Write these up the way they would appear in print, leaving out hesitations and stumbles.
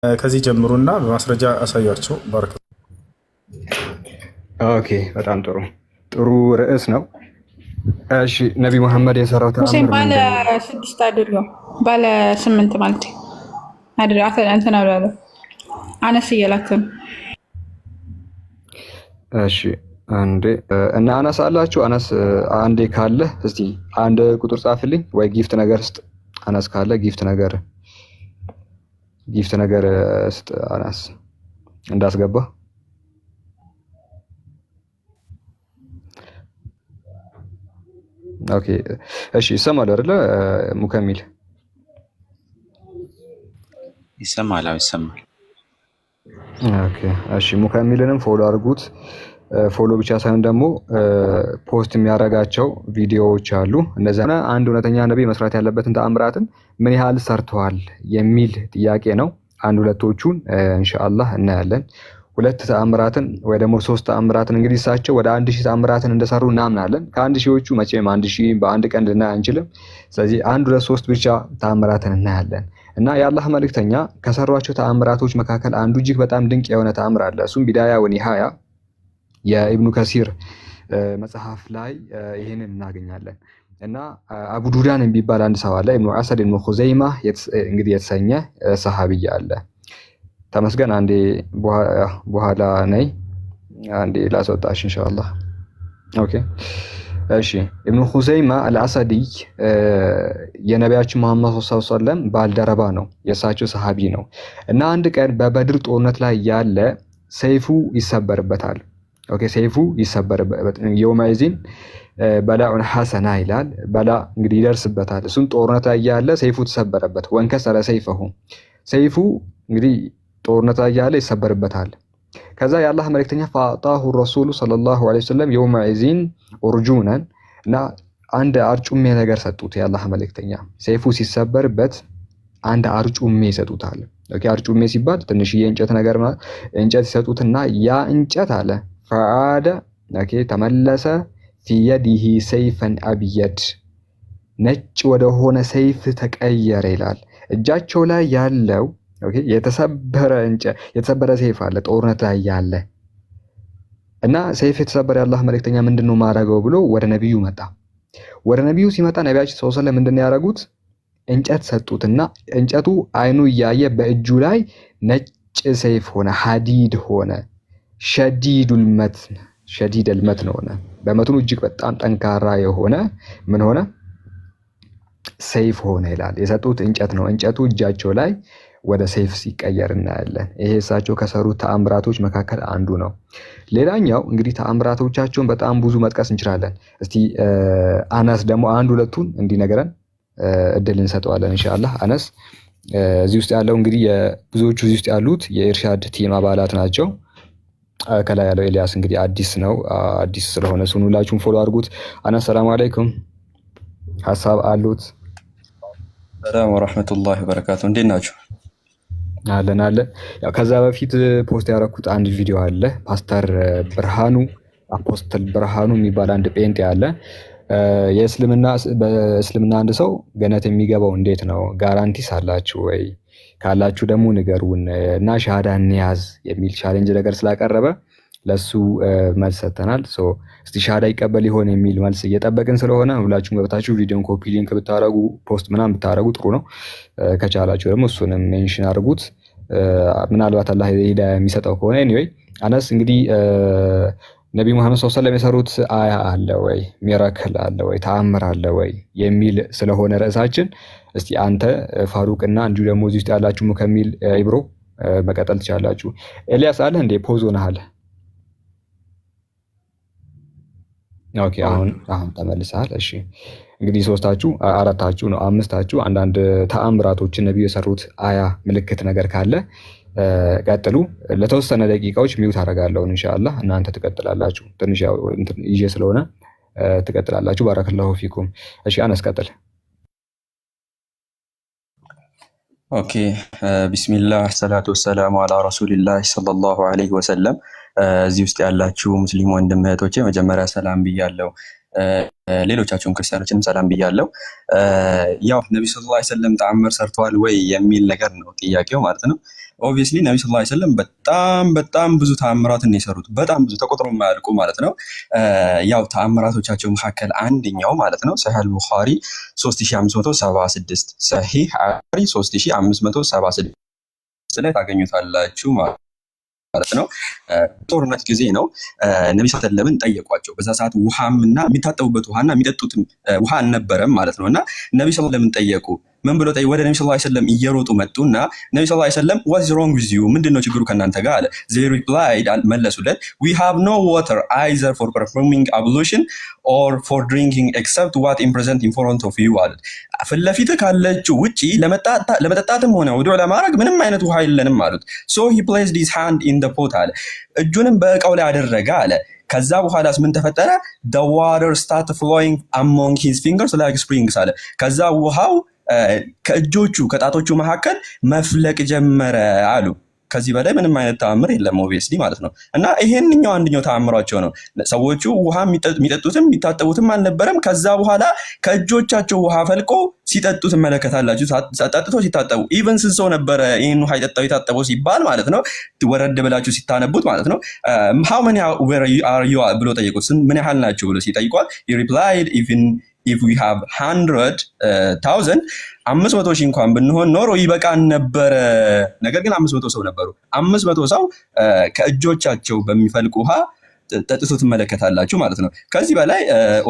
ከዚህ ጀምሩና በማስረጃ አሳያቸው። ባረከ። ኦኬ፣ በጣም ጥሩ ጥሩ ርዕስ ነው። እሺ፣ ነቢ መሐመድ የሰራው ተአምር ባለ ስድስት አይደለም ባለ ስምንት ማለት አይደል? እንትን አለ አነስ እያላችሁ። እሺ፣ አንዴ እና አነስ አላችሁ። አነስ አንዴ ካለ እስቲ አንድ ቁጥር ጻፍልኝ ወይ ጊፍት ነገር ስጥ። አነስ ካለ ጊፍት ነገር ስጥ። አነስ እንዳስገባ። ኦኬ፣ እሺ። ይሰማል አይደለ? ሙከሚል ይሰማል? አዎ ይሰማል። ኦኬ፣ እሺ። ሙከሚልንም ፎሎ አድርጉት። ፎሎ ብቻ ሳይሆን ደግሞ ፖስት የሚያደርጋቸው ቪዲዮዎች አሉ። እንደዚያ አንድ እውነተኛ ነቢይ መስራት ያለበትን ተአምራትን ምን ያህል ሰርተዋል የሚል ጥያቄ ነው። አንድ ሁለቶቹን ኢንሻአላህ እናያለን። ሁለት ተአምራትን ወይ ደግሞ ሶስት ተአምራትን እንግዲህ እሳቸው ወደ 1000 ተአምራትን እንደሰሩ እናምናለን። ከ1000ዎቹ መቼም 1000 በአንድ ቀን ልናይ አንችልም። ስለዚህ አንድ ሁለት ሶስት ብቻ ተአምራትን እናያለን እና የአላህ መልእክተኛ ከሰሯቸው ተአምራቶች መካከል አንዱ እጅግ በጣም ድንቅ የሆነ ተአምር አለ። እሱም ቢዳያ ወኒሃያ የኢብኑ ከሲር መጽሐፍ ላይ ይሄንን እናገኛለን። እና አቡ ዱዳን የሚባል አንድ ሰው አለ። ኢብኑ አሰድ ኢብኑ ኹዘይማ እንግዲህ የተሰኘ ሰሃቢያ አለ። ተመስገን አንዴ በኋላ ነይ አንዴ ላስወጣሽ ኢንሻአላህ። ኦኬ፣ እሺ። ኢብኑ ኹዘይማ አልአሰዲ የነቢያችን መሐመድ ሰለላሁ ዐለይሂ ወሰለም ባልደረባ ነው፣ የእሳቸው ሰሃቢ ነው። እና አንድ ቀን በበድር ጦርነት ላይ ያለ ሰይፉ ይሰበርበታል። ኦኬ፣ ሰይፉ ይሰበርበት የውማይዚን በላኡን ሐሰና ይላል። በላ እንግዲህ ይደርስበታል። እሱም ጦርነት ላይ ያለ ሰይፉ ተሰበረበት። ወንከሰረ ሰይፈሁ፣ ሰይፉ እንግዲህ ጦርነት ላይ ያለ ይሰበርበታል። ከዛ የአላህ መልእክተኛ ፈአጣሁ ረሱሉ ሰለላሁ ዐለይሂ ወሰለም የውማይዚን ኡርጁነን፣ እና አንድ አርጩሜ ነገር ሰጡት የአላህ መልእክተኛ። ሰይፉ ሲሰበርበት አንድ አርጩሜ ይሰጡታል። ኦኬ፣ አርጩሜ ሲባል ትንሽዬ እንጨት ነገር እንጨት ይሰጡትና ያ እንጨት አለ ፈዓደ፣ ኦኬ፣ ተመለሰ ፊየዲሂ ሰይፈን አብየድ፣ ነጭ ወደሆነ ሰይፍ ተቀየረ ይላል። እጃቸው ላይ ያለው ኦኬ የተሰበረ ሰይፍ አለ ጦርነት ላይ ያለ እና ሰይፍ የተሰበረ የአላህ መልእክተኛ ምንድነው ማድረገው ብሎ ወደ ነብዩ መጣ። ወደ ነብዩ ሲመጣ ነቢያችን ሰለላሁ ዐለይሂ ወሰለም ምንድነው ያደረጉት? እንጨት ሰጡትና እንጨቱ አይኑ እያየ በእጁ ላይ ነጭ ሰይፍ ሆነ፣ ሐዲድ ሆነ። ሸዲዱል መትን ሆነ። በመትኑ እጅግ በጣም ጠንካራ የሆነ ምን ሆነ? ሰይፍ ሆነ ይላል። የሰጡት እንጨት ነው። እንጨቱ እጃቸው ላይ ወደ ሰይፍ ሲቀየር እናያለን። ይሄ እሳቸው ከሰሩት ተአምራቶች መካከል አንዱ ነው። ሌላኛው እንግዲህ ተአምራቶቻቸውን በጣም ብዙ መጥቀስ እንችላለን። እስቲ አነስ ደግሞ አንድ ሁለቱን እንዲነገረን እድል እንሰጠዋለን ኢንሻአላህ። አነስ እዚህ ውስጥ ያለው እንግዲህ ብዙዎቹ እዚህ ውስጥ ያሉት የኢርሻድ ቲም አባላት ናቸው። ከላይ ያለው ኤልያስ እንግዲህ አዲስ ነው። አዲስ ስለሆነ እሱን ሁላችሁም ፎሎ አድርጉት። አነስ ሰላም አለይኩም፣ ሐሳብ አሉት? ሰላም ወራህመቱላሂ ወበረካቱ። እንዴት ናችሁ? አለን። ያው ከዛ በፊት ፖስት ያደረኩት አንድ ቪዲዮ አለ። ፓስተር ብርሃኑ አፖስትል ብርሃኑ የሚባል አንድ ጴንጤ አለ። በእስልምና አንድ ሰው ገነት የሚገባው እንዴት ነው? ጋራንቲስ አላችሁ ወይ? ካላችሁ ደግሞ ንገሩን እና ሻሃዳ እንያዝ የሚል ቻሌንጅ ነገር ስላቀረበ ለሱ መልስ ሰጥተናል። እስቲ ሻሃዳ ይቀበል ይሆን የሚል መልስ እየጠበቅን ስለሆነ ሁላችሁም ገብታችሁ ቪዲዮን ኮፒ ሊንክ ብታረጉ ፖስት ምናምን ብታረጉ ጥሩ ነው። ከቻላችሁ ደግሞ እሱንም ሜንሽን አድርጉት። ምናልባት አላህ ሂዳያ የሚሰጠው ከሆነ ኤኒዌይ አነስ እንግዲህ ነቢ መሐመድ ሰለላሁ ዐለይሂ ወሰለም የሰሩት አያ አለ ወይ? ሚራክል አለ ወይ? ተአምር አለ ወይ? የሚል ስለሆነ ርዕሳችን እስቲ አንተ ፋሩቅና እንዲሁ ደግሞ እዚህ ውስጥ ያላችሁ ሙከሚል ኢብሮ መቀጠል ትችላላችሁ። ኤልያስ አለ እንዴ? ፖዝ ሆነሃል? ኦኬ፣ አሁን ተመልሰሃል። እሺ፣ እንግዲህ አራታችሁ ነው አምስታችሁ አንዳንድ ተአምራቶችን ነብዩ የሰሩት አያ ምልክት ነገር ካለ ቀጥሉ። ለተወሰነ ደቂቃዎች ሚውት አደርጋለሁ ኢንሻአላህ። እናንተ ትቀጥላላችሁ። ትንሽ ያው ይዤ ስለሆነ ትቀጥላላችሁ። ባረከላሁ ፊኩም። እሺ፣ አነስ ቀጥል። ኦኬ፣ ቢስሚላህ ሰላቱ ወሰላሙ አላ ረሱሊላህ ሰለላሁ ዐለይሂ ወሰለም። እዚህ ውስጥ ያላችሁ ሙስሊም ወንድም እህቶቼ መጀመሪያ ሰላም ብያለሁ። ሌሎቻችሁም ክርስቲያኖችንም ሰላም ብያለሁ። ያው ነብዩ ሰለላሁ ዐለይሂ ወሰለም ተአምር ሰርተዋል ወይ የሚል ነገር ነው ጥያቄው ማለት ነው። ኦብቪየስሊ ነብዩ ሰለላሁ ዐለይሂ ወሰለም በጣም ብዙ ተአምራትን የሰሩት በጣም ብዙ ተቆጥሮ የማያልቁ ማለት ነው። ያው ተአምራቶቻቸው መካከል አንደኛው ማለት ነው ሰሂህ አል-ቡኻሪ 3576 ሰሂህ አል-ቡኻሪ 3576 ላይ ታገኙታላችሁ ማለት ነው። ጦርነት ጊዜ ነው። ነብዩ ሰለላሁ ዐለይሂ ወሰለም ጠየቋቸው። በዛ ሰዓት ውሃምና የሚታጠቡበት ውሃና የሚጠጡትም ውሃ አልነበረም ማለት ነውና ነብዩ ሰለላሁ ዐለይሂ ወሰለም ጠየቁ። ምን ብሎ ወደ ነብዩ ሰለላሁ ዐለይሂ ወሰለም እየሮጡ መጡና ነብዩ ሰለላሁ ዐለይሂ ወሰለም what's wrong with you ምንድነው ችግሩ ከናንተ ጋር አለ። they replied መለሱለት we have no water either for performing ablution or for drinking except what is present in front of you አለ። ፍለፊት ካለችው ውጪ ለመጠጣትም ሆነ ውዱእ ለማድረግ ምንም አይነት ውሃ የለንም አሉት። so he placed his hand in the pot አለ። እጁንም በእቃው ላይ አደረገ አለ። ከዛ በኋላስ ምን ተፈጠረ? the water started flowing among his fingers like springs አለ። ከዛ ውሃው ከእጆቹ ከጣቶቹ መካከል መፍለቅ ጀመረ አሉ። ከዚህ በላይ ምንም አይነት ተአምር የለም ኦብቪየስሊ ማለት ነው። እና ይሄንኛው አንደኛው ተአምራቸው ነው። ሰዎቹ ውሃ የሚጠጡትም የሚታጠቡትም አልነበረም። ከዛ በኋላ ከእጆቻቸው ውሃ ፈልቆ ሲጠጡ ትመለከታላችሁ። ጠጥቶ ሲታጠቡ ኢቨን ስንት ሰው ነበረ ይሄን ውሃ የታጠበው ሲባል ማለት ነው። ወረድ ብላችሁ ሲታነቡት ማለት ነው። how many are you ብሎ ጠየቁት። ምን ያህል ናችሁ ብሎ ሲጠይቋል he replied if we have 100,000 500 ሺህ እንኳን ብንሆን ኖሮ ይበቃን ነበረ። ነገር ግን 500 ሰው ነበሩ። 500 ሰው ከእጆቻቸው በሚፈልቅ ውሃ ጠጥቶ ትመለከታላችሁ ማለት ነው። ከዚህ በላይ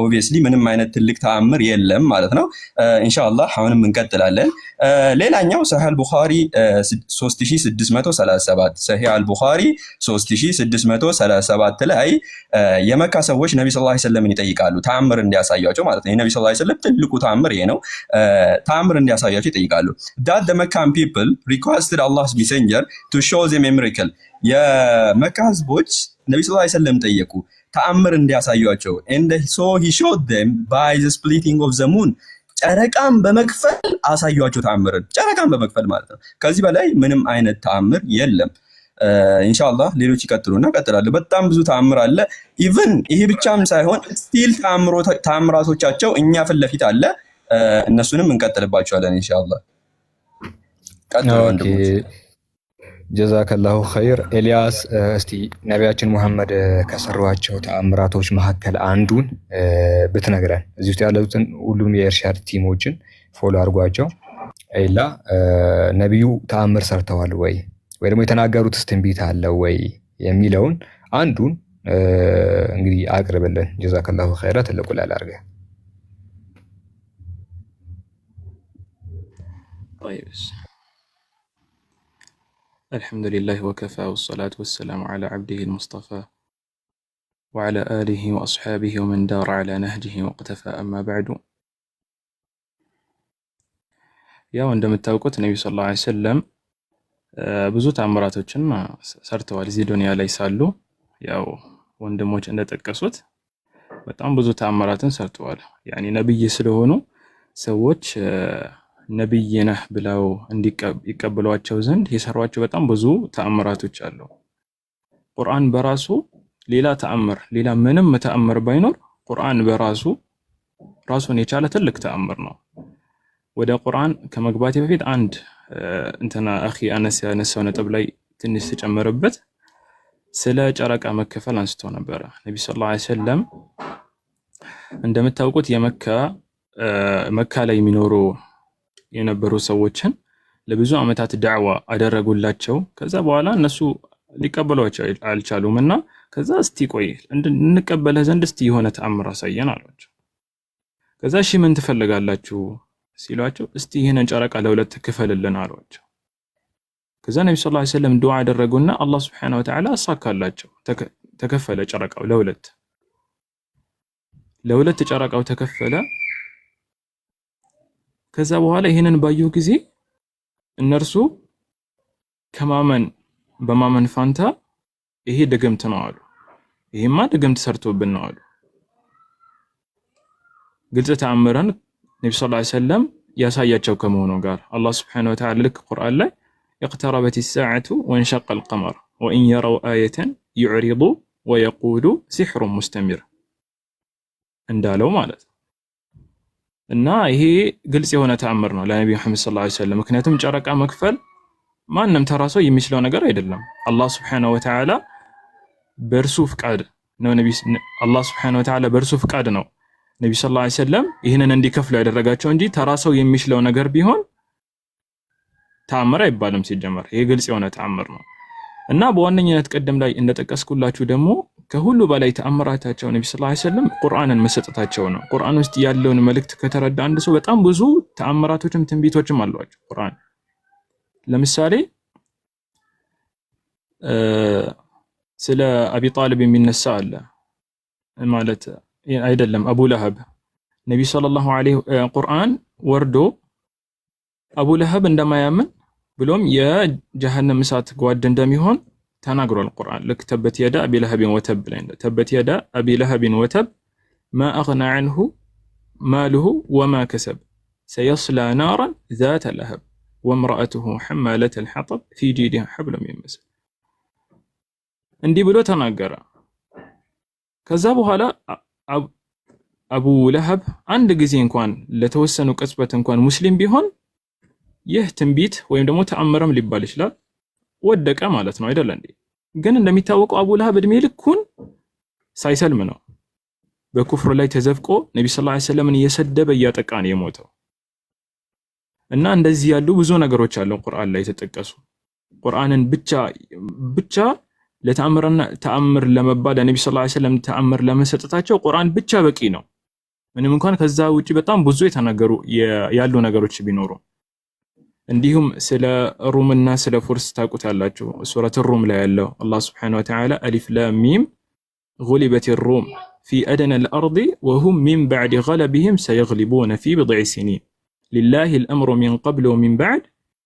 ኦብቪየስሊ ምንም አይነት ትልቅ ተአምር የለም ማለት ነው። ኢንሻአላህ አሁንም እንቀጥላለን። ሌላኛው ሰሂህ አል-ቡኻሪ 3637 ሰሂህ አል-ቡኻሪ 3637 ላይ የመካ ሰዎች ነብዩ ሰለላሁ ዐለይሂ ወሰለም ይጠይቃሉ ተአምር እንዲያሳያቸው ማለት ነው። የነብዩ ሰለላሁ ዐለይሂ ወሰለም ትልቁ ተአምር ይሄ ነው። ተአምር እንዲያሳያቸው ይጠይቃሉ። that the Meccan people requested Allah's messenger to show them a miracle የመካ ህዝቦች ነብዩ ሰለላሁ ዐለይሂ ወሰለም ጠየቁ ተአምር እንዲያሳያቸው and so he showed them by the splitting of the moon ጨረቃን በመክፈል አሳያቸው ተአምርን። ጨረቃን በመክፈል ማለት ነው። ከዚህ በላይ ምንም አይነት ተአምር የለም። ኢንሻአላህ ሌሎች ይቀጥሉና ቀጥላሉ። በጣም ብዙ ተአምር አለ። ኢቭን ይሄ ብቻም ሳይሆን ስቲል ተአምራቶቻቸው እኛ ፊት ለፊት አለ። እነሱንም እንቀጥልባቸዋለን ኢንሻአላህ። ቀጥሉ ወንድሞች። ጀዛከላሁ ኸይር። ኤልያስ እስቲ ነቢያችን ሙሐመድ ከሰሯቸው ተአምራቶች መካከል አንዱን ብትነግረን። እዚህ ውስጥ ያሉትን ሁሉም የኢርሻድ ቲሞችን ፎሎ አድርጓቸው። አይላ ነቢዩ ተአምር ሰርተዋል ወይ ደግሞ የተናገሩት ትንቢት አለ ወይ የሚለውን አንዱን እንግዲህ አቅርብልን። ጀዛከላሁ ኸይራ። ትልቁ ላይ አድርገህ طيب الحمد لله وكفى والصلاة والسلام على عبده المصطفى وعلى آله وأصحابه ومن دار على نهجه واقتفى أما بعد يا وندم التوقت النبي صلى الله عليه وسلم ብዙ ተአምራቶችን ሰርተዋል እዚህ ዱንያ ላይ ሳሉ። ያው ወንድሞች እንደጠቀሱት በጣም ብዙ ተአምራትን ሰርተዋል። ያኒ ነብይ ስለሆኑ ሰዎች ነብይ ነህ ብለው እንዲቀበሏቸው ዘንድ የሰሯቸው በጣም ብዙ ተአምራቶች አሉ። ቁርአን በራሱ ሌላ ተአምር ሌላ ምንም ተአምር ባይኖር ቁርአን በራሱ ራሱን የቻለ ትልቅ ተአምር ነው። ወደ ቁርአን ከመግባቴ በፊት አንድ እንትና አኺ አነስ ያነሳው ነጥብ ላይ ትንሽ ተጨመረበት። ስለ ጨረቃ መከፈል አንስቶ ነበር። ነብዩ ሰለላሁ ዐለይሂ ወሰለም እንደምታውቁት መካ ላይ የሚኖሩ የነበሩ ሰዎችን ለብዙ አመታት ዳዕዋ አደረጉላቸው። ከዛ በኋላ እነሱ ሊቀበሏቸው አልቻሉምና ከዛ እስቲ ቆይ እንቀበልህ ዘንድ እስቲ የሆነ ተአምር አሳየን አሏቸው። ከዛ እሺ ምን ትፈልጋላችሁ ሲሏቸው እስቲ ይሄንን ጨረቃ ለሁለት ክፈልልን አሏቸው። ከዛ ነብዩ ሰለላሁ ዐለይሂ ወሰለም ዱዓ አደረጉና አላህ Subhanahu Wa Ta'ala አሳካላቸው። ተከፈለ ጨረቃው ለሁለት ጨረቃው ተከፈለ። ከዛ በኋላ ይሄንን ባዩ ጊዜ እነርሱ በማመን ፋንታ ይሄ ድግምት ነው አሉ። ይሄማ ድግምት ሰርቶብን ነው አሉ። ግልጽ ተአምረን ነብዩ ሰለላሁ ዐለይሂ ወሰለም ያሳያቸው ከመሆኑ ጋር አላህ Subhanahu Wa Ta'ala ልክ ቁርአን ላይ اقتربت الساعة وانشق القمر وإن يروا آية يعرضوا ويقولوا سحر مستمر እንዳለው ማለት እና ይሄ ግልጽ የሆነ ተአምር ነው ለነብዩ መሐመድ ሰለላሁ ዐለይሂ ወሰለም። ምክንያቱም ጨረቃ መክፈል ማንም ተራ ሰው የሚችለው ነገር አይደለም። አላህ Subhanahu Wa Ta'ala በእርሱ ፍቃድ ነው አላህ Subhanahu Wa Ta'ala በእርሱ ፍቃድ ነው ነብዩ ሰለላሁ ዐለይሂ ወሰለም ይህንን እንዲከፍሉ ያደረጋቸው እንጂ ተራ ሰው የሚችለው ነገር ቢሆን ተአምር አይባልም ሲጀመር። ይሄ ግልጽ የሆነ ተአምር ነው። እና በዋነኝነት ቀደም ላይ እንደጠቀስኩላችሁ ደግሞ ከሁሉ በላይ ተአምራታቸው ነብዩ ሰለላሁ ዐለይሂ ወሰለም ቁርአንን መሰጠታቸው ነው። ቁርአን ውስጥ ያለውን መልእክት ከተረዳ አንድ ሰው በጣም ብዙ ተአምራቶችም ትንቢቶችም አሏቸው ቁርአን። ለምሳሌ ስለ አቢ ጣሊብ የሚነሳ አለ ማለት አይደለም አቡ ለሀብ ነብዩ ሰለላሁ ዐለይሂ ቁርአን ወርዶ አቡ ለሀብ እንደማያምን ብሎም የጀሃነም እሳት ጓድ እንደሚሆን ተናግሯል ቁርአን። ልክ ተበት የዳ አቢ ለሀብን ወተብ ላይ እንደ ተበት የዳ አቢ ለሀብን ወተብ ما اغنى عنه ماله وما كسب سيصلى نارا ذات لهب وامرأته حمالة الحطب في جيدها حبل من مسد እንዲህ ብሎ ተናገረ። ከዛ በኋላ አቡ ለሀብ አንድ ጊዜ እንኳን ለተወሰኑ ቅጽበት እንኳን ሙስሊም ቢሆን ይህ ትንቢት ወይም ደግሞ ተአምረም ሊባል ይችላል ወደቀ ማለት ነው አይደል እንዴ? ግን እንደሚታወቀው አቡ ለሀብ እድሜ ልኩን ሳይሰልም ነው በኩፍር ላይ ተዘፍቆ ነብዩ ሰለላሁ ዐለይሂ ወሰለም እየሰደበ እያጠቃ ነው የሞተው። እና እንደዚህ ያሉ ብዙ ነገሮች አሉ ቁርአን ላይ የተጠቀሱ ቁርአንን ብቻ ለተአምርና ተአምር ለመባል ነብዩ ሰለላሁ ዐለይሂ ወሰለም ተአምር ለመሰጠታቸው ቁርአን ብቻ በቂ ነው። ምንም እንኳን ከዛ ውጪ በጣም ብዙ የተናገሩ ያሉ ነገሮች ቢኖሩ እንዲሁም ስለ ሩምና ስለ ፉርስ ታውቁታላችሁ። ሱረቱ ሩም ላይ ያለው አላህ Subhanahu Wa Ta'ala አሊፍ ላም ሚም غلبت الروم في أدنى الأرض وهم من بعد غلبهم سيغلبون في بضع سنين لله الأمر من قبل ومن بعد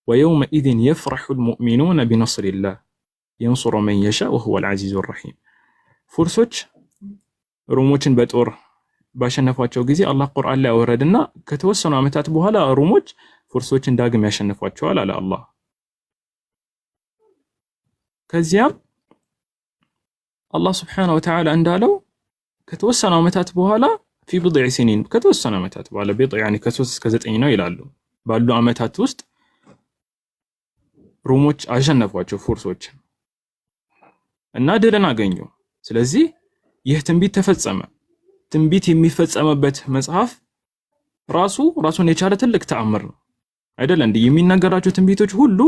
ويومئذ يفرح المؤمنون بنصر الله ينصر من يشاء وهو العزيز الرحيم ፉርሶች ሩሞችን በጦር ባሸነፏቸው ጊዜ አላህ ቁርአን ላይ አወረደና ከተወሰኑ ዓመታት በኋላ ሩሞች ፉርሶችን ዳግም ያሸንፏቸዋል አለ አላህ። ከዚያም አላህ Subhanahu Wa Ta'ala እንዳለው ከተወሰኑ ዓመታት በኋላ في بضع سنين ከተወሰኑ ዓመታት በኋላ ቢضع يعني ከ3 እስከ 9 ነው ይላሉ ባሉ ዓመታት ውስጥ ሩሞች አሸነፏቸው ፉርሶችን እና ድልን አገኙ። ስለዚህ ይህ ትንቢት ተፈጸመ። ትንቢት የሚፈጸምበት መጽሐፍ ራሱን የቻለ ትልቅ ተአምር ነው አይደል እንዴ? የሚናገራቸው ትንቢቶች ሁሉ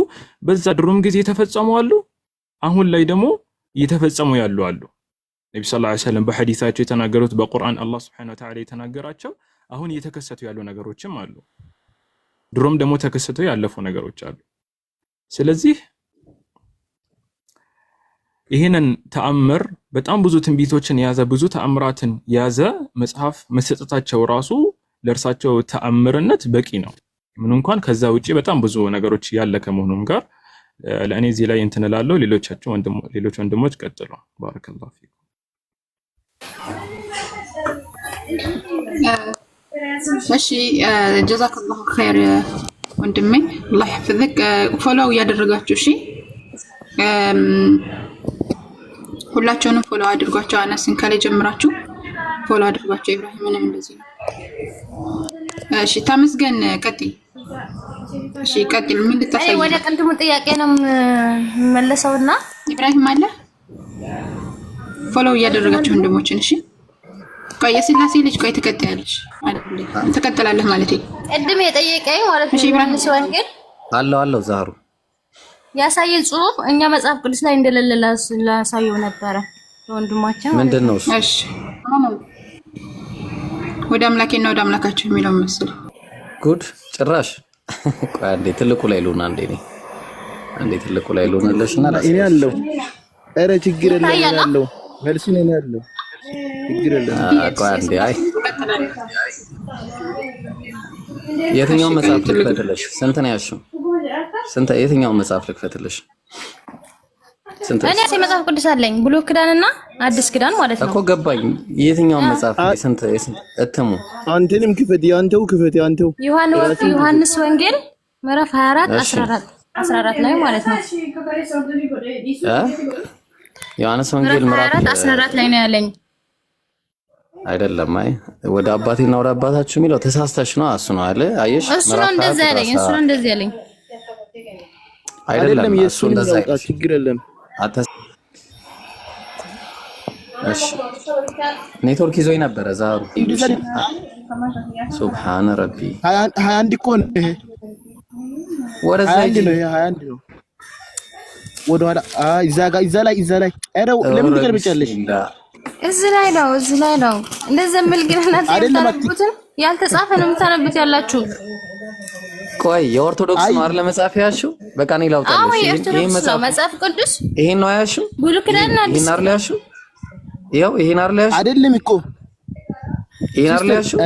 በዛ ድሮም ጊዜ ተፈጸሙ አሉ፣ አሁን ላይ ደግሞ እየተፈጸሙ ያሉ አሉ። ነብዩ ሰለላሁ ዐለይሂ ወሰለም በሐዲሳቸው የተናገሩት በቁርአን አላህ Subhanahu Wa Ta'ala የተናገራቸው አሁን እየተከሰቱ ያሉ ነገሮችም አሉ፣ ድሮም ደግሞ ተከሰተው ያለፉ ነገሮች አሉ። ስለዚህ ይሄንን ተአምር በጣም ብዙ ትንቢቶችን የያዘ ብዙ ተአምራትን የያዘ መጽሐፍ መሰጠታቸው ራሱ ለእርሳቸው ተአምርነት በቂ ነው። ምን እንኳን ከዛ ውጪ በጣም ብዙ ነገሮች ያለ ከመሆኑም ጋር ለእኔ እዚህ ላይ እንትን እላለሁ። ሌሎች ወንድሞች ቀጥሉ። ባረከላሁ ፊኩም። እሺ ጀዛከላሁ ኸይር ወንድሜ አላህ ይحفظك። ፎሎው ያደረጋችሁ እሺ ሁላችሁንም ፎሎ አድርጓቸው። አነስን ከላይ ጀምራችሁ ፎሎ አድርጓቸው። ኢብራሂምንም እንደዚህ ነው። እሺ ተመስገን ቀጥይ። እሺ ቀጥል። ምን ልታሳይ? ወደ ቅድሙ ጥያቄ ነው መለሰውና ኢብራሂም አለ ፎሎ ያደረጋችሁ ወንድሞችን። እሺ ቆይ የስላሴ ልጅ ቆይ ትቀጥያለሽ አይደል? ትቀጥላለህ ማለት ነው። ቅድም የጠየቀኝ ማለት ነው ዮሐንስ ወንጌል አለው ዛሩ ያሳየን ጽሁፍ እኛ መጽሐፍ ቅዱስ ላይ እንደሌለ ላሳየው ነበረ ወንድማችን። ምንድነው? እሺ ወደ አምላኬና ወደ አምላካችሁ የሚለው መስል ጉድ ጭራሽ። ቆይ አንዴ ትልቁ ላይ ሉና አንዴ ትልቁ ላይ ሉናለሽና እኔ ያለው ኧረ ችግር የለም ያለው መልሱ ነው ያለው ችግር የለም። ቆይ አንዴ አይ የትኛው መጽሐፍ ልክፈትልሽ? ስንት ነው ያልሽው? ስንት የትኛው መጽሐፍ ልክፈትልሽ? ስንት? እኔ መጽሐፍ ቅዱስ አለኝ ብሉይ ኪዳንና አዲስ ኪዳን ማለት ነው እኮ ገባኝ። የትኛው መጽሐፍ ስንት እትሙ? አንተንም ክፈት፣ ያንተው ክፈት፣ ያንተው ዮሐንስ ወንጌል ምዕራፍ 24 14 ላይ ማለት ነው። ዮሐንስ ወንጌል ምዕራፍ 14 ላይ ነው ያለኝ። አይደለም አይ ወደ አባቴና ወደ አባታችሁ የሚለው ተሳስተሽ ነው። እሱ ነው አለ። አየሽ እሱ ነው እንደዚህ ያለኝ። አይደለም እሱ እንደዛ ያውጣ ችግር የለም። እሺ ኔትወርክ ይዞኝ ነበረ ዛሩ ሱብሃን ረቢ 21 እኮ ነው ይሄ ወረዛ 21 ነው ይሄ 21 ነው ወደ ኋላ እዛ ላይ ኧረ ለምን ትቀርብጫለሽ? እዚህ ላይ ነው እንደዛ መልግና ታታረቡትን ያልተጻፈ ነው የምታነቡት ያላችሁ። ቆይ የኦርቶዶክስ ነው አይደል መጽሐፍ ያልሽው? በቃ ነው ላውጣልሽ። ይሄ መጽሐፍ ቅዱስ ይሄን ነው ያልሽው? ብሉይ ኪዳን አዲስ ይሄን አይደል ያልሽው? ይሄው ይሄን አይደል ያልሽው? አይደለም እኮ ይሄን አይደል ያልሽው?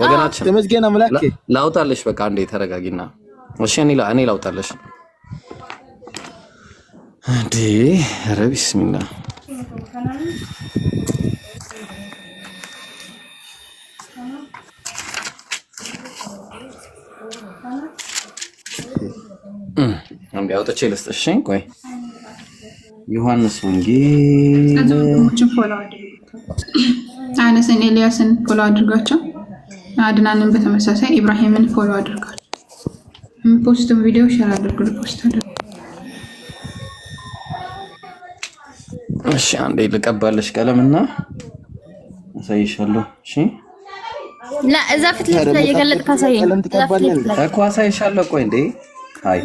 ወገናችን ተመስገን አምላኬ ላውጣልሽ። በቃ አንዴ ተረጋጊና እሺ እኔ ላውጣልሽ እንዴ። ኧረ ቢስሚላህ አንዴ አውጥቼ ልስጥሽ። ቆይ ዮሐንስ ወንጌል አነስን ኤልያስን ፎሎ አድርጋቸው። አድናንን በተመሳሳይ ኢብራሂምን ፎሎ አድርጋቸው። ፖስቱን ቪዲዮ ሼር አድርጉ። ፖስት አድርጉ። እሺ አንዴ ልቀባለሽ ቀለምና አሳይሻለሁ። እሺ እዛ ፊት ለፊት ላይ የገለጥክ አሳየኝ እኮ አሳይሻለሁ። ቆይ እንዴ አይ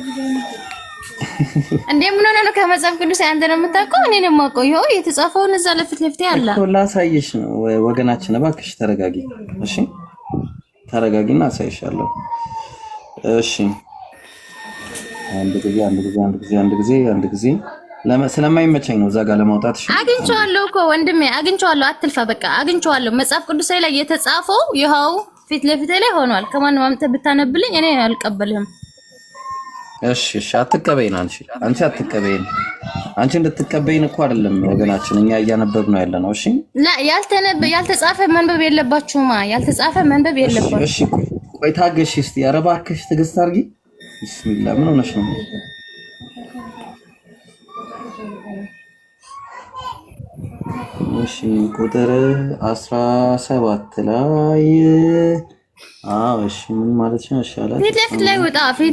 እንዴ ምን ሆነ ነው? ከመጽሐፍ ቅዱስ አንተ ነው የምታውቀው፣ እኔ ነው የማውቀው። ይኸው የተጻፈውን እዛ ለፊት ለፊት ያለ እኮ ላሳይሽ ነው። ወገናችን እባክሽ ተረጋጊ። እሺ ተረጋጊና አሳይሻለሁ። እሺ አንድ ጊዜ ስለማይመቸኝ ነው እዛ ጋር ለማውጣት። እሺ አግኝቼዋለሁ እኮ ወንድሜ አግኝቼዋለሁ። አትልፋ በቃ አግኝቼዋለሁ። መጽሐፍ ቅዱስ ላይ የተጻፈው ይኸው ፊት ለፊት ላይ ሆኗል። ከማንም አምጥተህ ብታነብልኝ እኔ አልቀበልህም። እሺ አትቀበይን። አንቺ አትቀበይን። አንቺ እንድትቀበይን እኮ አይደለም ወገናችን፣ እኛ እያነበብነው ያለ ነው። እሺ ያልተጻፈ መንበብ የለባችሁማ። ያልተጻፈ መንበብ የለባችሁ። እሺ ቆይ ታገሽ እስቲ። ኧረ እባክሽ ትዕግስት አድርጊ። ቢስሚላህ ምን ሆነሽ ነው? እሺ ቁጥር 17 ላይ እሺ ምን ማለት ነው? እሺ አላ ፊት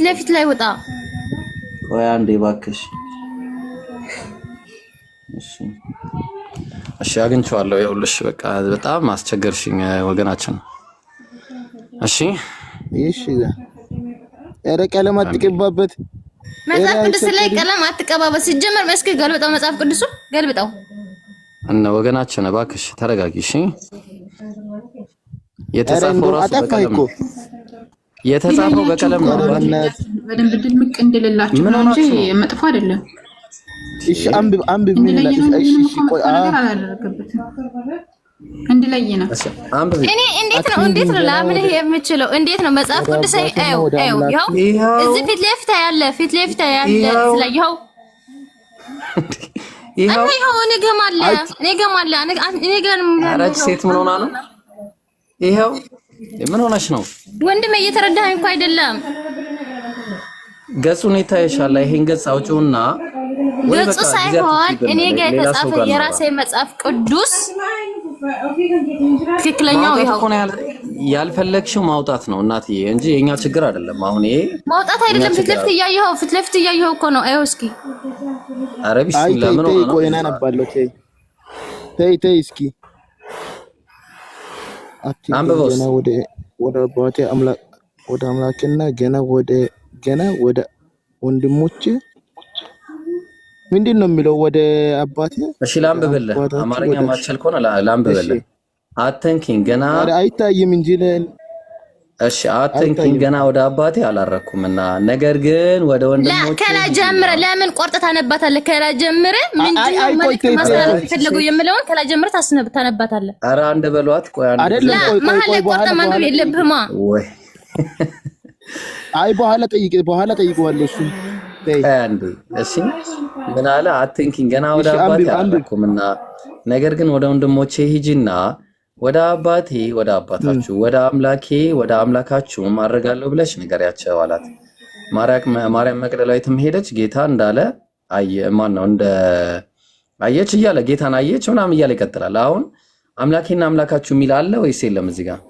ለፊት ላይ ወጣ። ቆይ አንዴ እባክሽ። እሺ አግኝቼዋለሁ። ይኸውልሽ በቃ በጣም አስቸገርሽኝ ወገናችን። እሺ ኧረ ቀለም አትቀባበት። መጽሐፍ ቅዱስ ላይ ቀለም አትቀባበት። ሲጀመር መስክ ገልብጠው፣ መጽሐፍ ቅዱስ ገልብጠው እና ወገናችን እባክሽ ተረጋጊ። እሺ የተጻፈው ራሱ በቀለም ነው። የተጻፈው በቀለም ነው። በደንብ ድምቅ እንድልላችሁ ነው እንጂ መጥፎ አይደለም። እሺ አንብብ ምን ይላል? እሺ ቆይ እንድለይ ነው። እኔ እንዴት ነው ላምንህ የምችለው? እንዴት ነው መጽሐፍ ቅዱስ ይኸው እዚህ ፊት ለፊት ያለ ስለይኸው ይኸው እኔ ገማለ አራጅ ሴት ምን ሆና ነው? ይኸው ምን ሆነሽ ነው ወንድሜ? እየተረዳኸኝ እኮ አይደለም። ገጹን ይታይሻል። ይሄን ገጽ አውጪውና ገጹ ሳይሆን እኔ ጋር የተጻፈ የራሴ መጽሐፍ ቅዱስ ትክክለኛው ይኸው። ያልፈለግሽው ማውጣት ነው እናትዬ እንጂ የኛ ችግር አይደለም። አሁን ይሄ ማውጣት አይደለም። ፊት ለፊት እያየኸው እኮ ነው። አይው እስኪ ኧረ ቢስሚላህ ምን ሆነ ነው? ቆይ እኔ አነባለሁ። ተይ እስኪ አንብበው ወደ አባቴ አምላክና ገና ወደ ወንድሞቼ ምንድን ነው የሚለው? ወደ አባቴ። እሺ ላንብብልህ። አማርኛ ማትችል ከሆነ ላንብብልህ። አትንኪኝ ገና አይታይም እንጂ እሺ አትንኪኝ ገና ወደ አባቴ አላረኩምና፣ ነገር ግን ወደ ወንድሞቼ ከላ ጀምረ። ለምን ቆርጠህ ታነባታለህ? ከላ ጀምረ ምንድነው ማለት ማስተላለፍ የፈለገው የምለውን ከላ ጀምረ ታነባታለህ። ኧረ አንድ በሏት። ቆይ አንድ አይደለም። ቆይ ቆርጠህ ማንበብ የለብህማ ወይ በኋላ ጠይቀዋለሁ እሱ አንዴ። እሺ ምን አለ? አትንኪኝ ገና ወደ አባቴ አላረኩምና፣ ነገር ግን ወደ ወንድሞቼ ሂጂና ወደ አባቴ ወደ አባታችሁ ወደ አምላኬ ወደ አምላካችሁ ማድረጋለሁ ብለሽ ንገሪያቸው አላት። ማርያም መቅደላዊትም ሄደች፣ ጌታ እንዳለ አየች እያለ ጌታን አየች ምናምን እያለ ይቀጥላል። አሁን አምላኬና አምላካችሁ የሚል አለ ወይስ የለም እዚህ ጋር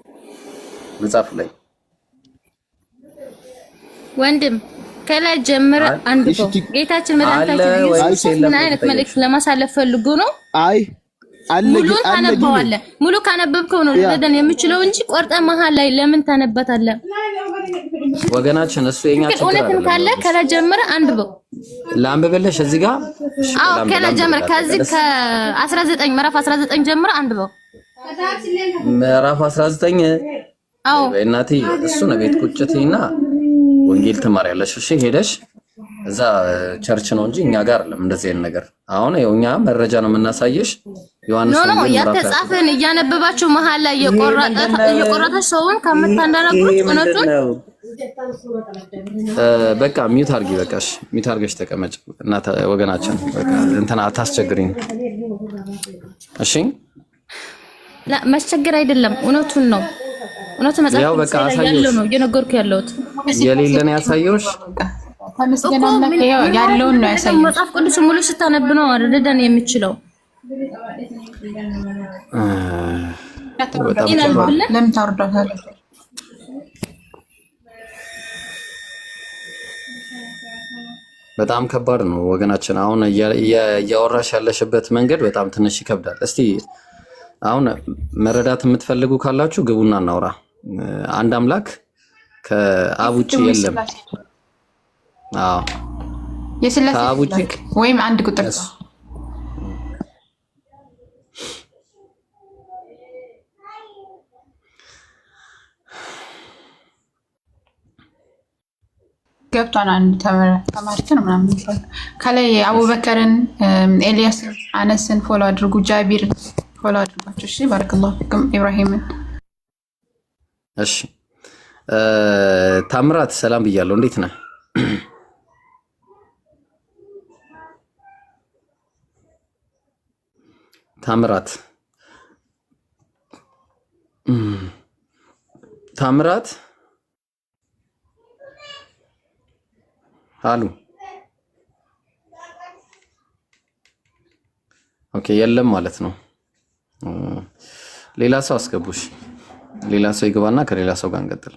መጽሐፉ ላይ? ወንድም ከላይ ጀምረ አንብበው። ጌታችን መድኃኒታችን ኢየሱስ ምን አይነት መልእክት ለማሳለፍ ፈልጎ ነው? አይ ሙሉ ታነበዋለህ። ሙሉ ካነበብከው ነው ለደን የምችለው እንጂ ቆርጠ መሃል ላይ ለምን ታነበታለህ? ወገናችን እሱ የኛ ችግር እውነትን ካለ ከላይ ጀምረ አንብበው። ላንብብልሽ እዚህ ጋር አዎ፣ ከላይ ጀምረ ከዚህ ከ19 ምዕራፍ 19 ጀምረ አንብበው። ምዕራፍ 19 አዎ እናቴ እሱ ነው ቤት ቁጭትና ወንጌል ትማሪያለሽ። እሺ ሄደሽ እዛ ቸርች ነው እንጂ እኛ ጋር አይደለም እንደዚህ አይነት ነገር። አሁን እኛ መረጃ ነው የምናሳየሽ። ዮሐንስ ነው ያተጻፈን እያነበባችሁ መሃል ላይ የቆረጠ ሰውን ከምታንዳነቁት እውነቱን በቃ ሚውት አርጊ። በቃሽ ሚውት አርገሽ ተቀመጭ እና ወገናችን በቃ እንትና አታስቸግሪኝ። እሺ ላ ማስቸገር አይደለም እውነቱን ነው። እውነቱን መጽሐፍ ያለው ነው እየነገርኩ ያለሁት። የሌለን ያሳየውሽ ተመስገን አምላክ ያለውን ነው ያሳየው። መጽሐፍ ቅዱስ ሙሉ ስታነብ ነው አይደል የሚችለው? ለምን ታወርዳታለህ? በጣም ከባድ ነው ወገናችን። አሁን እያወራሽ ያለሽበት መንገድ በጣም ትንሽ ይከብዳል። እስቲ አሁን መረዳት የምትፈልጉ ካላችሁ ግቡና እናውራ። አንድ አምላክ ከአብ ውጪ የለም። አዎ የስላሴ ወይም አንድ ቁጥር ገብቷን አንድ ተማሪትን ምናምን ከላይ አቡበከርን፣ ኤልያስ፣ አነስን ፎሎ አድርጉ፣ ጃቢርን ፎሎ አድርጓቸው። እሺ ባረከላሁ ፊኩም። ኢብራሂምን እሺ ታምራት ሰላም ብያለሁ። እንዴት ነህ? ታምራት አሉ። ኦኬ የለም ማለት ነው። ሌላ ሰው አስገቡሽ። ሌላ ሰው ይገባና ከሌላ ሰው ጋር እንቀጥል።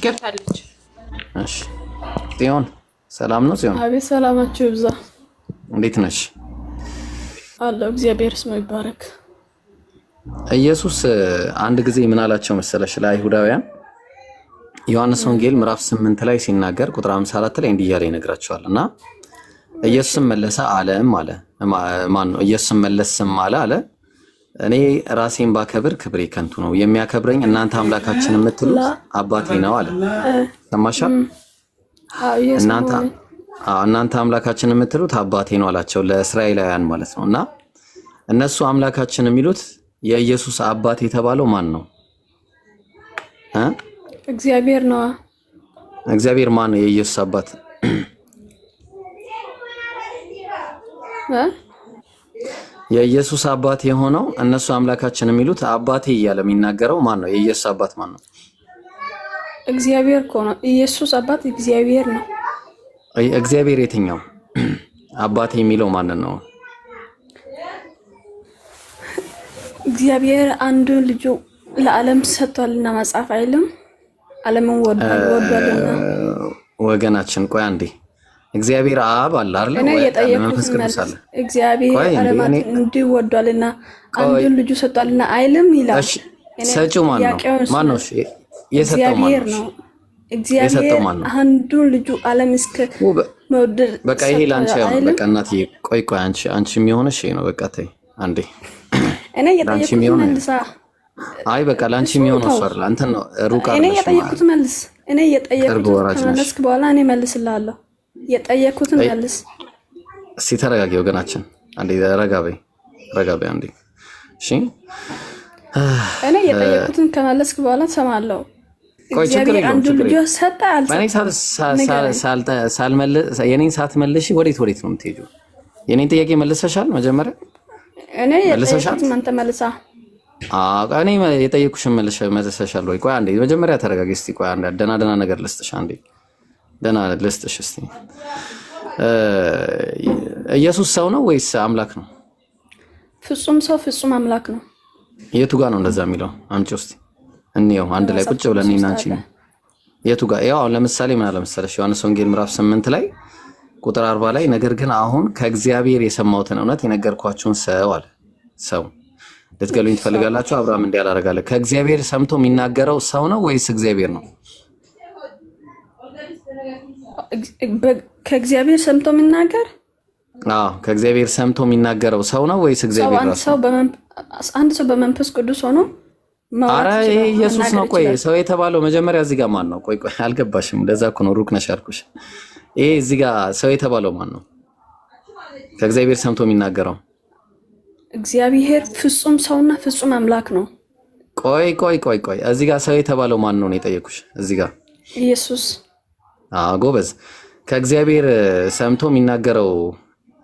ገብታለች። እሺ ጽዮን ሰላም ነው? ጽዮን አቤት ሰላማችሁ ይብዛ። እንዴት ነሽ? አለሁ እግዚአብሔር ስሙ ይባረክ። ኢየሱስ አንድ ጊዜ ምን አላቸው መሰለሽ ለአይሁዳውያን? ዮሐንስ ወንጌል ምዕራፍ 8 ላይ ሲናገር ቁጥር 54 ላይ እንዲህ እያለ ይነግራቸዋል። እና ኢየሱስም መለሰ አለም አለ። ማን ነው? ኢየሱስም መለስም አለ እኔ ራሴን ባከብር ክብሬ ከንቱ ነው፣ የሚያከብረኝ እናንተ አምላካችን የምትሉት አባቴ ነው አለ። ሰማሻል? እናንተ አምላካችን የምትሉት አባቴ ነው አላቸው፣ ለእስራኤላውያን ማለት ነው። እና እነሱ አምላካችን የሚሉት የኢየሱስ አባት የተባለው ማን ነው? እግዚአብሔር ነው። እግዚአብሔር ማን ነው የኢየሱስ አባት? የኢየሱስ አባት የሆነው እነሱ አምላካችን የሚሉት አባቴ እያለ የሚናገረው ማን ነው? የኢየሱስ አባት ማን ነው? እግዚአብሔር እኮ ነው። ኢየሱስ አባት እግዚአብሔር ነው። እግዚአብሔር የትኛው? አባቴ የሚለው ማን ነው? እግዚአብሔር አንዱ ልጁ ለዓለም ሰጥቷልና መጽሐፍ አይልም? ዓለምን ወዷልና። ወገናችን ቆይ አንዴ እግዚአብሔር አብ አለ አይደል? ወይ መንፈስ ቅዱስ አለ። እግዚአብሔር ዓለማት እንዲወዷልና አንዱን ልጁ ሰጥቷልና አይልም ይላል። እሺ ሰጪው ማን ነው? ማን ነው? የሰጠው ማን ነው? እግዚአብሔር አንዱን ልጁ ዓለም እስከ መውደድ በቃ ይሄ ላንቺ ያው በቃ እናትዬ ቆይ አንቺ የሚሆነሽ ይሄ ነው። በቃ ተይ አንዴ እኔ የጠየኩት መልስ። አይ በቃ ላንቺ የሚሆነው እሱ አይደል? አንተ ነው ሩቅ አይደል? እኔ የጠየኩት መልስ። እኔ የጠየኩት መልስ በኋላ እኔ መልስልሃለሁ። የጠየኩት መልስ። እስቲ ተረጋጊ ወገናችን፣ አንዴ ረጋ በይ አንዴ። እሺ እኔ የጠየኩትን ከመለስክ በኋላ ሰማለሁ። ቆይ ችግር የለውም ችግር የለውም። ሰጣ የኔን ሳትመልሺ ወዴት ነው የምትሄጂው? የኔን ጥያቄ መልሰሻል መጀመሪያ? እኔ የጠየኩትን አንተ መልሳ። እኔ የጠየኩሽን መልሰሻል ወይ? ቆይ አንዴ መጀመሪያ ተረጋጊ እስቲ። ቆይ አንዴ ደህና ነገር ልስጥሽ። አንዴ ደህና ልስጥሽ እስቲ። ኢየሱስ ሰው ነው ወይስ አምላክ ነው? ፍጹም ሰው ፍጹም አምላክ ነው። የቱ ጋር ነው እንደዛ የሚለው? አምጪው እስቲ እንየው አንድ ላይ ቁጭ ብለን እኔና አንቺ የቱ ጋር? ያው ለምሳሌ ምን አለ መሰለሽ ዮሐንስ ወንጌል ምዕራፍ 8 ላይ ቁጥር 40 ላይ ነገር ግን አሁን ከእግዚአብሔር የሰማሁትን እውነት የነገርኳችሁን ሰው አለ። ሰው ልትገሉኝ ትፈልጋላችሁ? አብርሃም እንዲህ አላደረጋለ። ከእግዚአብሔር ሰምቶ የሚናገረው ሰው ነው ወይስ እግዚአብሔር ነው? ከእግዚአብሔር ሰምቶ የሚናገር? ከእግዚአብሔር ሰምቶ የሚናገረው ሰው ነው ወይስ እግዚአብሔር ራሱ? አንድ ሰው በመንፈስ ቅዱስ ሆኖ አረ ኢየሱስ ነው። ቆይ ሰው የተባለው መጀመሪያ እዚህ ጋር ማን ነው? ቆይ አልገባሽም። ለዛ እኮ ነው ሩቅ ነሽ ያልኩሽ። ይሄ እዚህ ጋር ሰው የተባለው ማን ነው? ከእግዚአብሔር ሰምቶ የሚናገረው እግዚአብሔር ፍጹም ሰውና ፍጹም አምላክ ነው። ቆይ እዚህ ጋር ሰው የተባለው ማን ነው የጠየኩሽ? እዚህ ጋር ኢየሱስ። ጎበዝ። ከእግዚአብሔር ሰምቶ የሚናገረው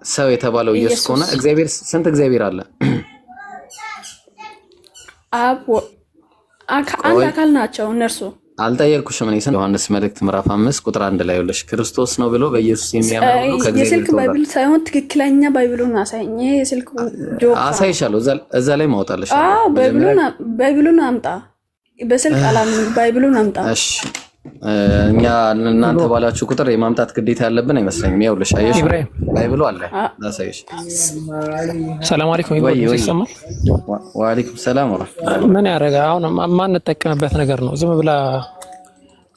ሰው የተባለው ኢየሱስ ከሆነ እግዚአብሔር ስንት እግዚአብሔር አለ? አንድ አካል ናቸው እነርሱ። አልጠየቅኩሽም እኔ። ዮሐንስ መልእክት ምዕራፍ 5 ቁጥር 1 ላይ ወለሽ ክርስቶስ ነው ብሎ በኢየሱስ የሚያምን ሁሉ ከእግዚአብሔር የስልክ ባይብል ሳይሆን ትክክለኛ ባይብሉን አሳይኝ። ይሄ የስልክ ጆክ አሳይሻለሁ። እዛ ላይ ማውጣለሽ። ባይብሉን አምጣ። በስልክ አላምን። ባይብሉን አምጣ። እሺ እኛ እናንተ ባላችሁ ቁጥር የማምጣት ግዴታ ያለብን አይመስለኝም። ያውልሽ አየሽ ባይብሉ አለ። አሳይሽ። ሰላም አለይኩም ይሰማል? ወአለይኩም ሰላም ወራህመቱላህ። ምን ያደርጋ አሁን ማንጠቀምበት ነገር ነው። ዝም ብላ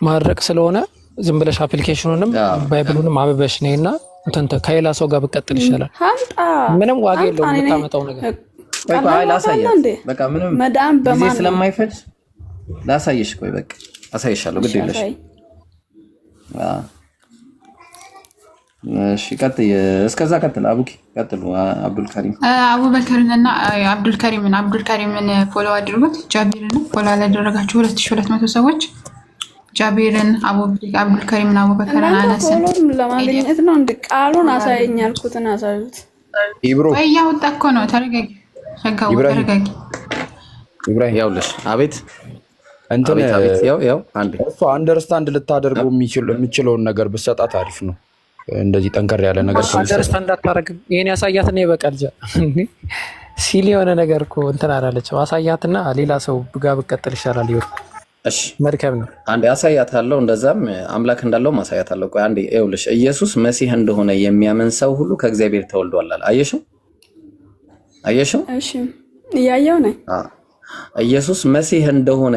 ማድረቅ ስለሆነ ዝም ብለሽ አፕሊኬሽኑንም ባይብሉንም አበበሽ ነይና እንትን ከሌላ ሰው ጋር ብትቀጥል ይሻላል። ምንም ዋጋ የለውም የምታመጣው ነገር። ቆይ ላሳየሽ። በቃ ምንም ጊዜ ስለማይፈጅ ላሳየሽ። ቆይ በቃ አሳይሻለሁ። ግድ የለሽ። እሺ ቀጥይ። እስከዛ ቀጥል። አቡኪ ቀጥሉ። አቡበከርንና አብዱልከሪምን ፎሎ አድርጉት። ጃቢርን ፎሎ አላደረጋችሁ 2200 ሰዎች ጃቢርን፣ አብዱልከሪምን፣ አቡበከርን፣ አነስን ለማግኘት ነው። እንደ ቃሉን አሳየኝ ያልኩትን አሳዩት። ኢብሮ እያወጣ እኮ ነው። ተረጋጊ። ሸጋው ተረጋጊ። ኢብራሂም ያውልሽ። አቤት እንትን ያው አንዴ እሱ አንደርስታንድ ልታደርገው የሚችለውን ነገር ብትሰጣት አሪፍ ነው። እንደዚህ ጠንከር ያለ ነገር አንደርስታንድ አታረግም። ይሄን ያሳያትና ይበቃል። ሲል የሆነ ነገር እኮ እንትን አላለች። አሳያትና ሌላ ሰው ጋር ብትቀጥል ይሻላል። ይወር እሺ መርከብ ነው። አንዴ አሳያታለሁ። እንደዛም አምላክ እንዳለው ማሳያታለሁ። ቆይ አንዴ ይኸውልሽ። ኢየሱስ መሲህ እንደሆነ የሚያምን ሰው ሁሉ ከእግዚአብሔር ተወልዷል አለ። አየሽው? እሺ እያየው ነኝ። ኢየሱስ መሲህ እንደሆነ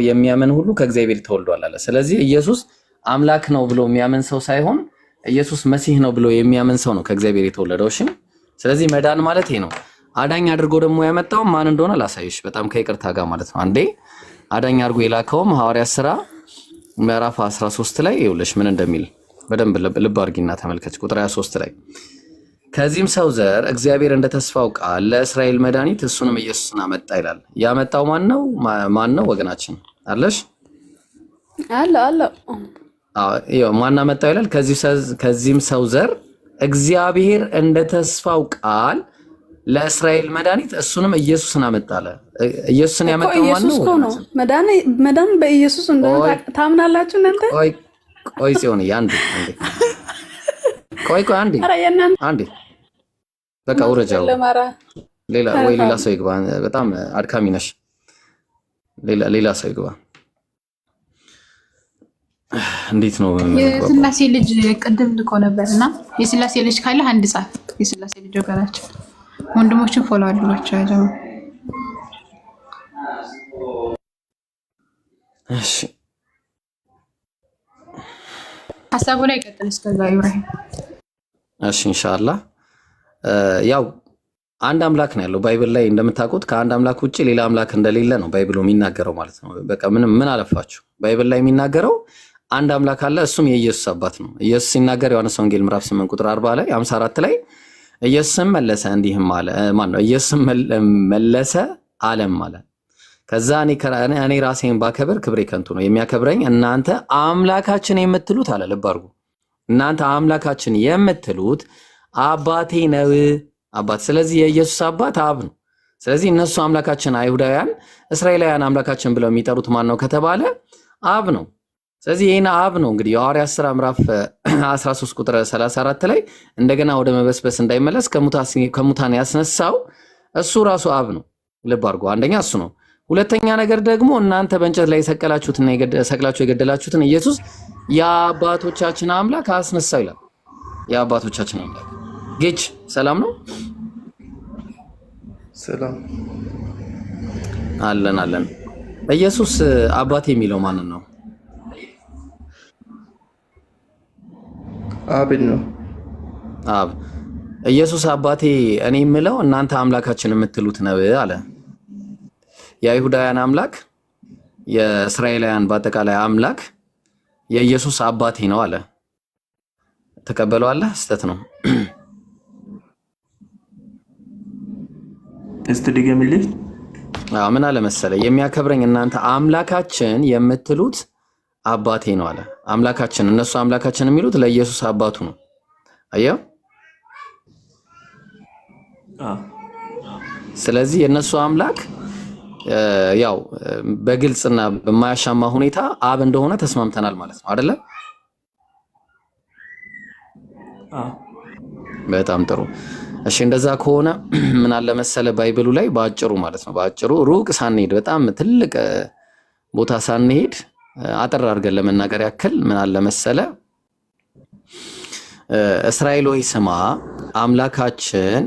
የሚያምን ሁሉ ከእግዚአብሔር ተወልዷል አለ። ስለዚህ ኢየሱስ አምላክ ነው ብሎ የሚያምን ሰው ሳይሆን ኢየሱስ መሲህ ነው ብሎ የሚያምን ሰው ነው ከእግዚአብሔር የተወለደው። እሺ ስለዚህ መዳን ማለት ይሄ ነው። አዳኝ አድርጎ ደግሞ ያመጣው ማን እንደሆነ ላሳይሽ፣ በጣም ከይቅርታ ጋር ማለት ነው። አንዴ አዳኝ አድርጎ የላከውም ሐዋርያት ሥራ ምዕራፍ 13 ላይ ይኸውልሽ ምን እንደሚል በደንብ ልብ አድርጊና ተመልከች። ቁጥር 23 ላይ ከዚህም ሰው ዘር እግዚአብሔር እንደ ተስፋው ቃል ለእስራኤል መድኃኒት እሱንም ኢየሱስን አመጣ ይላል። ያመጣው ማን ነው ወገናችን? አለሽ? አለ ማን አመጣው ይላል። ከዚህም ሰው ዘር እግዚአብሔር እንደ ተስፋው ቃል ለእስራኤል መድኃኒት እሱንም ኢየሱስን አመጣ አለ። ኢየሱስን ያመጣው ማን ነው? መዳን በኢየሱስ እንደሆነ ታምናላችሁ እናንተ? ቆይ ሲሆን አንዴ ቆይ አንዴ በቃ ውረጃው። ሌላ ሰው ይግባ። በጣም አድካሚ ነሽ። ሌላ ሰው ይግባ። እንዴት ነው? የስላሴ ልጅ ቅድም ልኮ ነበርና የስላሴ ልጅ ካለ አንድ ጻፍ። የስላሴ ልጅ ወገናቸው ወንድሞችን ፎሎ አድርጓቸው ያጀው። እሺ ሐሳቡ ላይ ቀጥል። እስከዛ ኢብራሂም እሺ ኢንሻአላህ። ያው አንድ አምላክ ነው ያለው ባይብል ላይ እንደምታውቁት። ከአንድ አምላክ ውጪ ሌላ አምላክ እንደሌለ ነው ባይብሉ የሚናገረው ማለት ነው። በቃ ምን አለፋችሁ ባይብል ላይ የሚናገረው አንድ አምላክ አለ፣ እሱም የኢየሱስ አባት ነው። ኢየሱስ ሲናገር ዮሐንስ ወንጌል ምዕራፍ 8 ቁጥር 40 ላይ 54 ላይ ኢየሱስም መለሰ እንዲህም አለ። ማን ነው? ኢየሱስም መለሰ አለም አለ። ከዛ እኔ ራሴን ባከብር ክብሬ ከንቱ ነው፣ የሚያከብረኝ እናንተ አምላካችን የምትሉት አለ። ልብ አድርጉ። እናንተ አምላካችን የምትሉት አባቴ ነው አባት። ስለዚህ የኢየሱስ አባት አብ ነው። ስለዚህ እነሱ አምላካችን አይሁዳውያን፣ እስራኤላውያን አምላካችን ብለው የሚጠሩት ማን ነው ከተባለ አብ ነው። ስለዚህ ይሄን አብ ነው እንግዲህ የሐዋርያት ሥራ ምዕራፍ 13 ቁጥር 34 ላይ እንደገና ወደ መበስበስ እንዳይመለስ ከሙታን ያስነሳው እሱ ራሱ አብ ነው። ልብ አድርጉ። አንደኛ እሱ ነው። ሁለተኛ ነገር ደግሞ እናንተ በእንጨት ላይ ሰቀላችሁትና የገደላችሁትን ኢየሱስ የአባቶቻችን አምላክ አስነሳው ይላል። የአባቶቻችን አምላክ ጌች ሰላም ነው። ሰላም አለን። ኢየሱስ አባቴ የሚለው ማንን ነው? አብን ነው። አብ ኢየሱስ አባቴ እኔ የምለው እናንተ አምላካችን የምትሉት ነው አለ። የአይሁዳውያን አምላክ የእስራኤላውያን በአጠቃላይ አምላክ የኢየሱስ አባቴ ነው አለ። ተቀበለዋለህ? ስተት ነው። እስቲ ድገምልኝ። ምን አለ መሰለ የሚያከብረኝ እናንተ አምላካችን የምትሉት አባቴ ነው አለ። አምላካችን እነሱ አምላካችን የሚሉት ለኢየሱስ አባቱ ነው። አየው። ስለዚህ የነሱ አምላክ ያው በግልጽና በማያሻማ ሁኔታ አብ እንደሆነ ተስማምተናል ማለት ነው አይደለ? በጣም ጥሩ። እሺ እንደዛ ከሆነ ምን አለ መሰለ ባይብሉ ላይ ባጭሩ ማለት ነው ባጭሩ ሩቅ ሳንሄድ በጣም ትልቅ ቦታ ሳንሄድ አጠር አድርገን ለመናገር ያክል ምን አለ መሰለ እስራኤል ሆይ ስማ አምላካችን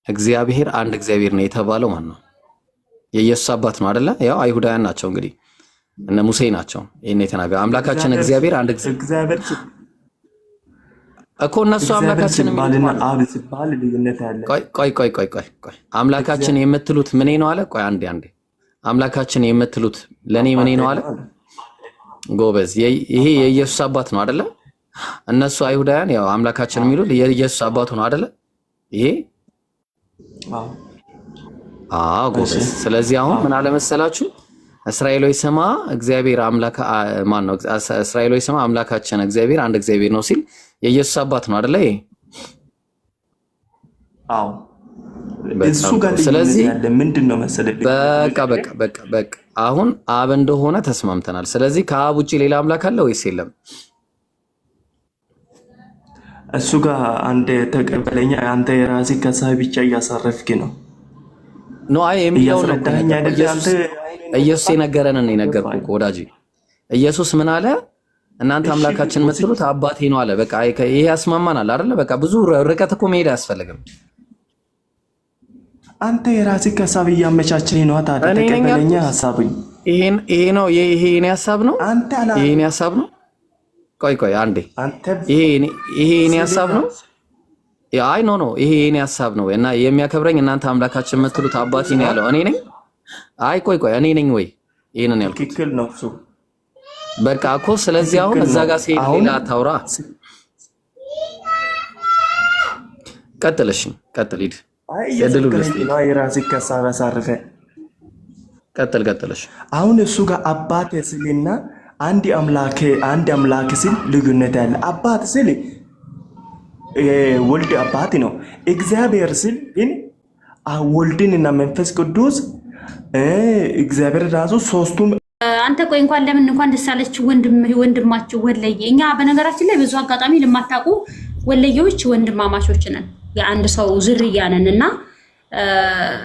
እግዚአብሔር አንድ እግዚአብሔር ነው የተባለው ማን ነው? የኢየሱስ አባት ነው አይደለ? ያው አይሁዳውያን ናቸው እንግዲህ እነ ሙሴ ናቸው ይሄን የተናገረ አምላካችን እግዚአብሔር አንድ እግዚአብሔር እኮ እነሱ አምላካችን ባልና አብ ሲባል ልዩነት አለ። ቆይ አምላካችን የምትሉት ምን ነው አለ። ቆይ አንዴ አምላካችን የምትሉት ለኔ ምን ነው አለ። ጎበዝ ይሄ የኢየሱስ አባት ነው አይደለ? እነሱ አይሁዳውያን ያው አምላካችን የሚሉት የኢየሱስ አባቱ ነው አይደለ? ይሄ ጎበዝ። ስለዚህ አሁን ምን አለ መሰላችሁ እስራኤሎች ስማ እግዚአብሔር አምላክ ማን ነው? እስራኤሎች ስማ አምላካችን እግዚአብሔር አንድ እግዚአብሔር ነው ሲል የኢየሱስ አባት ነው አይደለ? ይሄ እሱ ጋር ስለዚህ ምንድነው መሰለኝ በቃ አሁን አብ እንደሆነ ተስማምተናል። ስለዚህ ከአብ ውጪ ሌላ አምላክ አለ ወይስ የለም? እሱ ጋር አንተ ተቀበለኛ አንተ የራስህ ከሳህ ብቻ እያሳረፍክ ነው። አይ የሚለው ነው ኢየሱስ የነገረንን የነገርኩህ ወዳጅ። ኢየሱስ ምን አለ? እናንተ አምላካችን የምትሉት አባቴ ነው አለ። በቃ ይሄ ያስማማናል አይደለ? በቃ ብዙ ርቀት እኮ መሄድ አያስፈልግም። አንተ የራስህ ከሳብ እያመቻቸህ ነው። ታዲያ ተቀበለኛ ሐሳብኝ ይሄ ነው ይሄ የኔ ሐሳብ ነው። ይሄ የኔ ሐሳብ ነው። ቆይ አንዴ ይሄ የኔ ሐሳብ ነው። አይ ኖ ይሄ የኔ ሐሳብ ነው እና የሚያከብረኝ እናንተ አምላካችን የምትሉት አባቴ ነው ያለው እኔ ነኝ። አይ ቆይ እኔ ነኝ ወይ ይሄንን ያልኩት? ትክክል ነው እሱ በቃ እኮ ስለዚህ አሁን እዛ ጋር ሲሄድ ሌላ ታውራ። ቀጥል ሂድ። የድሉ ነው የራስህ ከሳብ አሳርፈ ቀጥልሽ። አሁን እሱ ጋር አባቴ ሲልና አንድ አምላክ ሲል ልዩነት ያለ አባት ሲል ወልድ አባት ነው። እግዚአብሔር ሲል ግን ወልድንና መንፈስ ቅዱስ እግዚአብሔር ራሱ ሶስቱም አንተ ቆይ እንኳን ደስ አለች ወንድማችሁ ወለየ። እኛ በነገራችን ላይ ብዙ አጋጣሚ ለማታውቁ ወለየዎች ወንድማማቾች ነን፣ የአንድ ሰው ዝርያ ነን እና